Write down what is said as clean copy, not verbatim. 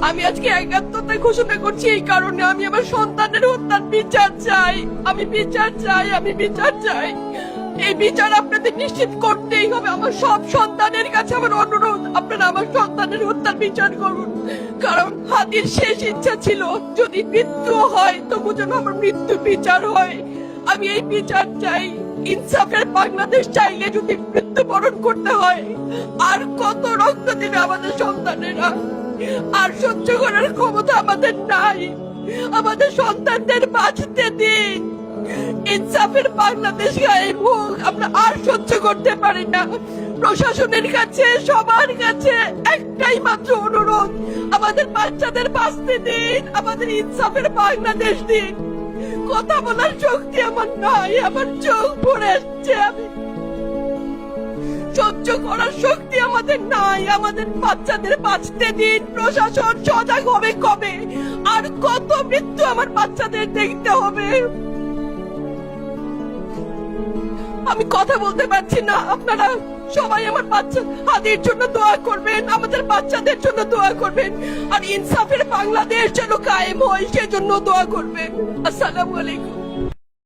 আমি আজকে একাত্মতা ঘোষণা করছি এই কারণে, আমি আমার সন্তানের হত্যার বিচার চাই। আমি বিচার চাই, আমি বিচার চাই। এই বিচার আপনাদের নিশ্চিত করতেই হবে। আমার সব সন্তানের কাছে আমার অনুরোধ, আপনারা আমার সন্তানের হত্যার বিচার করুন। কারণ হাদির শেষ ইচ্ছা ছিল যদি মৃত্যু হয় তবু যেন আমার মৃত্যু বিচার হয়। আমি এই বিচার চাই। ইনসাফের বাংলাদেশ চাইলে যদি মৃত্যুবরণ করতে হয়, আর কত রক্ত দিবে আমাদের সন্তানেরা? আর সহ্য করার ক্ষমতা আমাদের নাই। আমাদের সন্তানদের বাঁচতে দিন। ইনসাফের বাংলাদেশ গায়েব হোক। আমরা আর সহ্য করতে পারি না। প্রশাসনের কাছে, সবার কাছে একটাই মাত্র অনুরোধ, আমাদের বাচ্চাদের বাঁচতে দিন, আমাদের ইনসাফের বাংলাদেশ দিন। কথা বলার শক্তি আমার নাই, আমার চোখ ভরে আসছে। আমি সহ্য করার শক্তি আমাদের নাই। আমাদের বাচ্চাদের বাঁচতে দিন। প্রশাসন সজাগ হবে কবে? আর কত মৃত্যু আমার বাচ্চাদের দেখতে হবে? আমি কথা বলতে পারছি না। আপনারা সবাই আমার বাচ্চা হাদির জন্য দোয়া করবেন, আমাদের বাচ্চাদের জন্য দোয়া করবেন, আর ইনসাফের বাংলাদেশ যেন কায়েম হয় সেজন্য দোয়া করবেন। আসসালামু আলাইকুম।